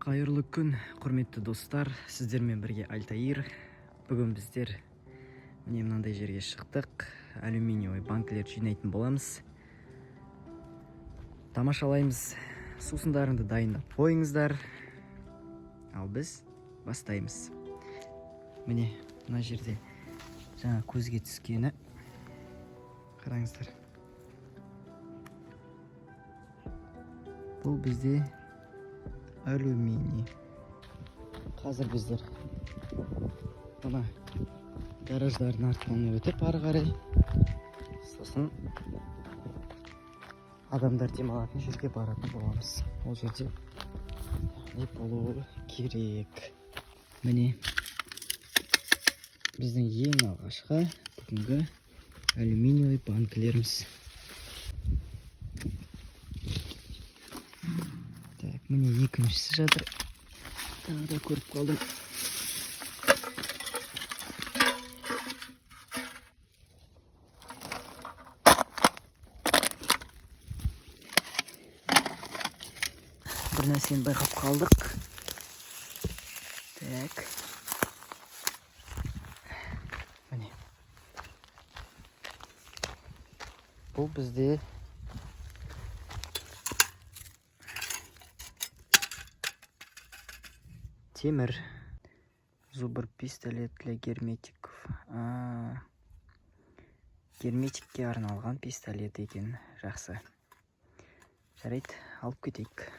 Қайырлы күн, құрметті достар, сіздермен бірге Альтаир. Бүгін біздер міне мынандай жерге шықтық. Алюминиевый банкілер жинайтын боламыз. Тамашалаймыз. Сусындарыңды дайындап қойыңыздар. Ал біз бастаймыз. Міне мына жерде жаңа көзге түскені. Қараңыздар. Бұл бізде алюминий. Қазір біздер мына гараждардың артынан өтіп ары қарай сосын адамдар демалатын жерге баратын боламыз. Ол жерде не болуы керек. Міне біздің ең алғашқы бүгінгі алюминиевый банкілеріміз. Так, міне екіншісі жатыр. Тағы да көріп қалдым. Бір нәрсені байқап қалдық. Так. Міне. Бұл бізде темір. Зубр пистолет для герметиков. Герметикке арналған пистолет екен. Жақсы. Жарайды, алып кетейік.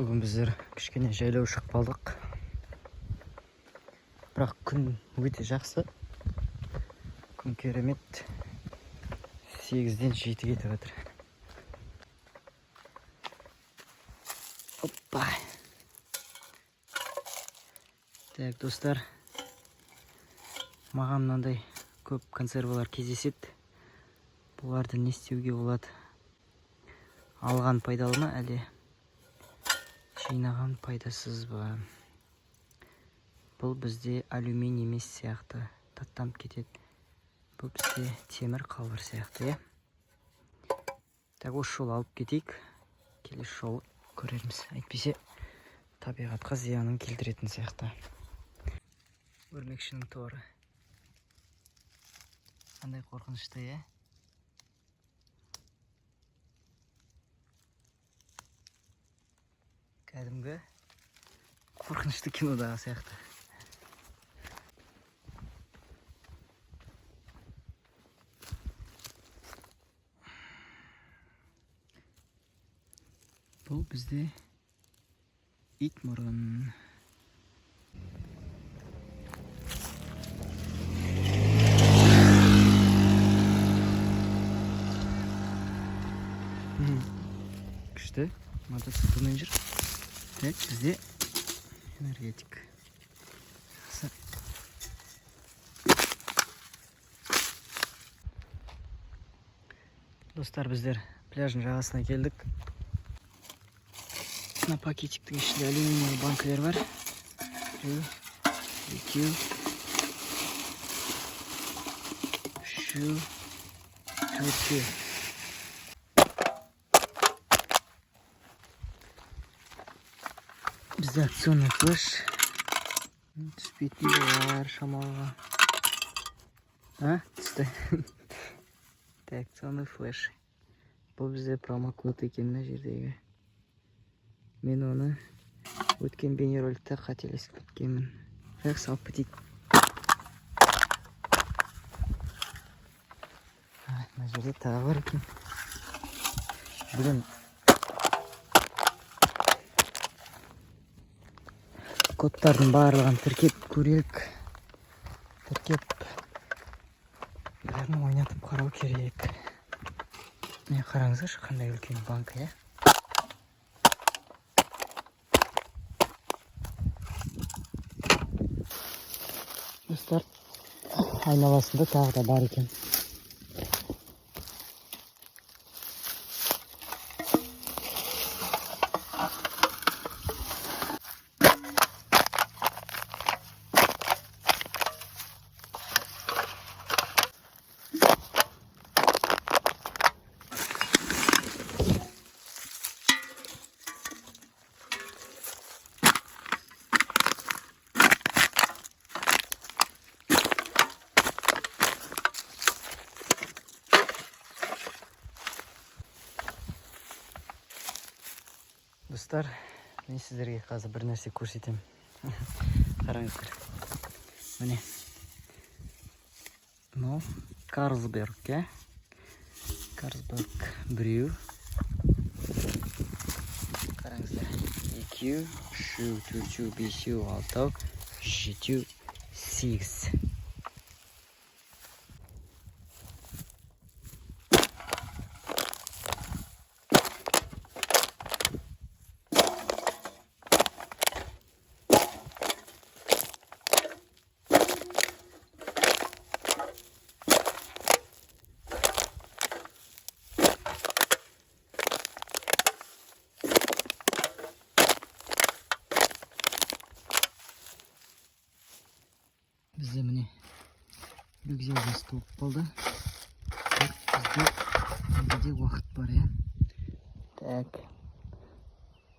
Бүгін біздер кішкене жайлау шығып қалдық. Бірақ күн өте жақсы. Күн керемет. 8-ден 7 кетіп жатыр. Оппа. Так, достар. Маған мынандай көп консервалар кездеседі. Бұларды не істеуге болады? Алған пайдалы ма, әлде жинаған пайдасыз ба? Бұл бізде алюминий емес сияқты таттанып кетеді. Бұл бізде темір қалбыр сияқты, Так, осы жолы алып кетейік. Келесі жолы көрерміз. Әйтпесе табиғатқа зиянын келтіретін сияқты. Өрмекшінің торы. Қандай қорқынышты, Кәдімгі қорқынышты кинодағы сияқты. Бұл бізде ит мұрын. Күшті, мотоциклмен жүр. Так, бізде энергетик. Достар, біздер пляждың жағасына келдік. Мына пакетиктің ішінде алюминий банкілер бар. 1, 2, 3, 4. Бізде акционный флеш. Түспейтін болар шамалға. Түсті. Акционный флеш. Бұл бізде промокод екен мына жердегі. Мен оны өткен бейнероликте қателесіп кеткенмін. Бірақ салып кетейік. Мына жерде тағы бар екен. Бүгін кодтардың барлығын тіркеп көрелік. Тіркеп бәрін ойнатып қарау керек. Міне қараңыздаршы, қандай үлкен банка, иә? Достар, айналасында тағы да бар екен. Достар, мен сіздерге қазір бір нәрсе көрсетем. Қараңыздар. Міне. Мынау Carlsberg, иә? Carlsberg біреу. Қараңыздар. 2, 3, 4, 5, 6, 7, 8. Бізде міне бюкзелге столып қалды. Бізде уақыт бар, иә? Так.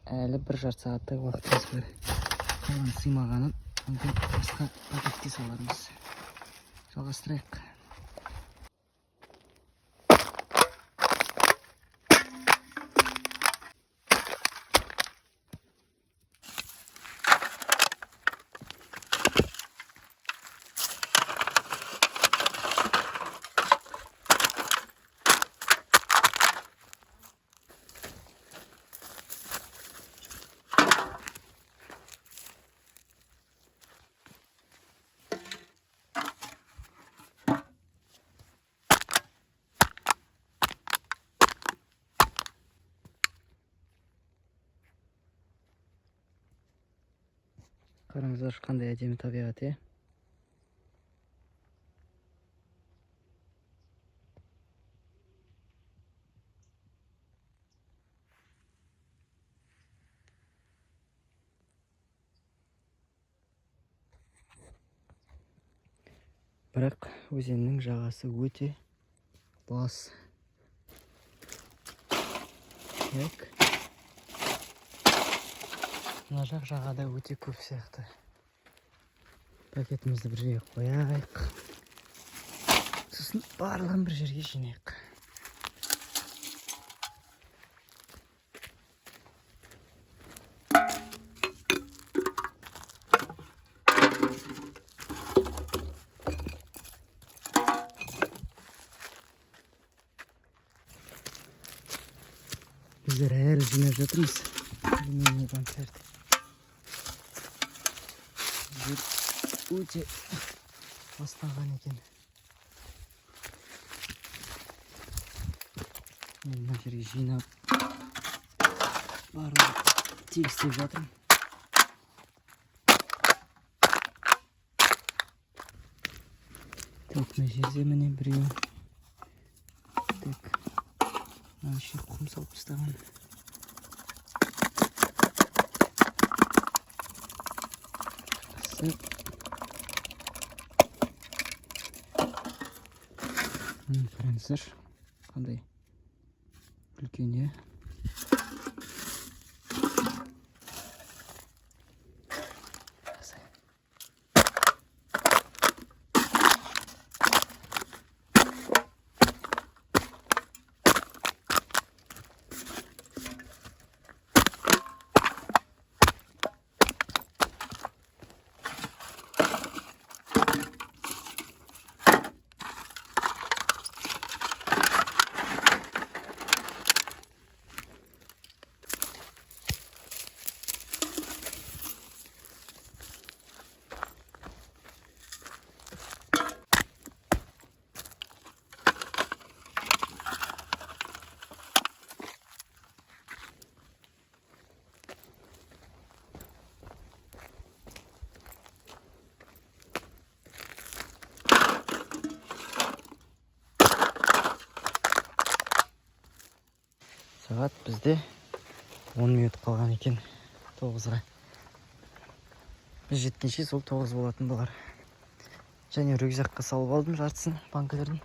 Әлі 1,5 сағаттай уақытымыз бар. Қалған сыймағанын басқа пакетке салармыз. Жалғастырайық. Қараңыздар, қандай әдемі табиғат, иә? Бірақ өзеннің жағасы өте лас. Так. Мына жақ жағада өте көп сияқты. Пакетімізді бір жерге қояйық. Сосын барлығын бір жерге жинайық. Біздер әлі жинап жатырмыз. Алюминий банкілерді. Өте ластанған екен. Мен мына жерге жинап барлығын тегістеп жатырмын. Так, мына жерде міне біреу. Так. Мына ішіне құм салып тастаған. Қараңыздар, қандай үлкен, е. Сағат бізде 10 минут қалған екен 9-ға. Біз жеткенше сол 9 болатын болар. Және рюкзакқа салып алдым жартысын банкілердің.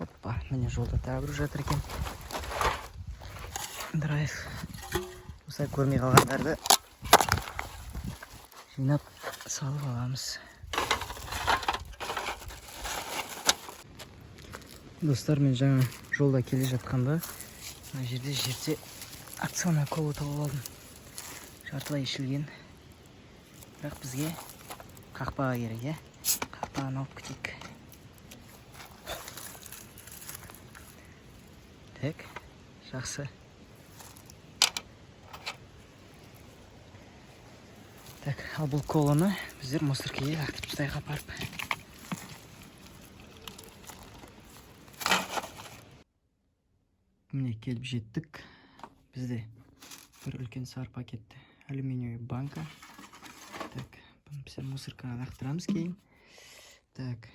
Оппа, міне жолда тағы бір жатыр екен. Драйв. Осылай көрмей қалғандарды жинап салып аламыз. Достар, мен жаңа жолда келе жатқанда мына жерде акционный колу тауып алдым. Жартылай ішілген. Бірақ бізге қақпаға керек, е. Қақпағын алып кетейік. Так, жақсы. Так, ал бұл коланы біздер мусоркаға лақтырып тастайық апарып. Міне келіп жеттік. Бізде бір үлкен сары пакетті алюминиевый банка. Так, бұны біз мусоркаға лақтырамыз кейін. Так,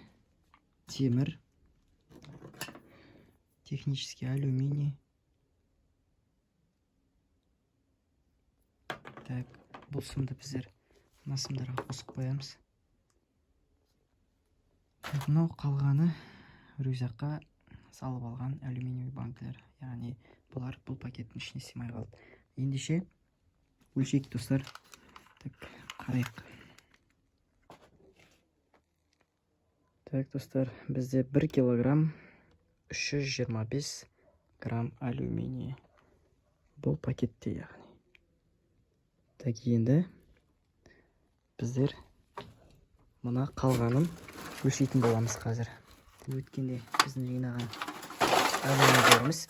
темір, технический алюминий. Так, бұл сымды біздер мына сымдарға қосып қоямыз. Мынау қалғаны рюкзакқа салып алған алюминиевый банкілер. Яғни бұлар бұл пакеттің ішіне сыймай қалды. Ендеше өлшейік, достар. Так, қарайық. Так, достар, бізде 1 килограмм 325 грамм алюминий. Бұл пакетте, яғни. Так, енді біздер мына қалғанын өлшейтін боламыз қазір. Өткенде біздің жинаған алюминийлеріміз.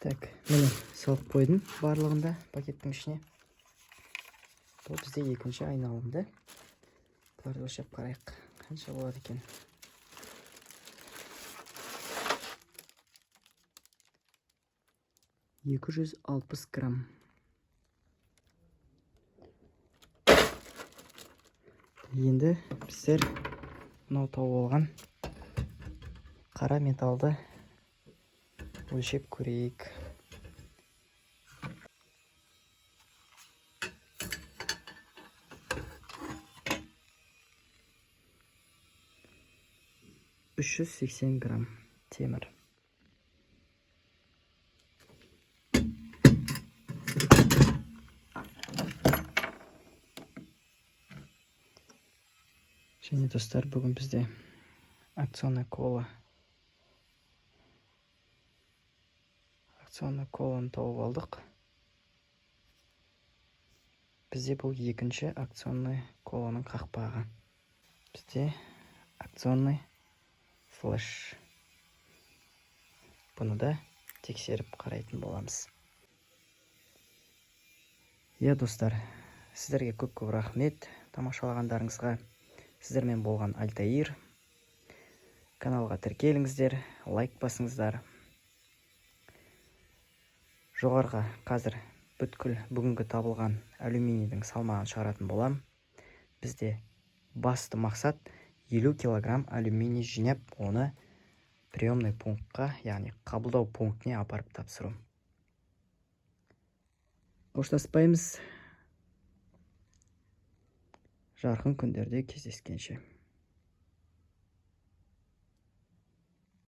Так, міне салып қойдым барлығында пакеттің ішіне. Бұл бізде екінші айналымды. Бұларды өлшеп қарайық, қанша болады екен. $260 грамм. Енді біздер мынау тауып алған қара металды өлшеп көрейік. $380 грамм темір. Және достар, бүгін бізде акционный коланы тауып алдық. Бізде бұл екінші акционный коланың қақпағы. Бізде акционный флеш. Бұны да тексеріп қарайтын боламыз. Достар, сіздерге көп рахмет тамашалағандарыңызға. Сіздермен болған Альтаир. Каналға тіркеліңіздер, лайк басыңыздар. жоғарғы қазір бүткіл бүгінгі табылған алюминийдің салмағын шығаратын болам. Бізде басты мақсат 50 килограмм алюминий жинап, оны приемный пунктқа, яғни қабылдау пунктіне апарып тапсыру. Қоштаспаймыз. Жарқын күндерде кездескенше.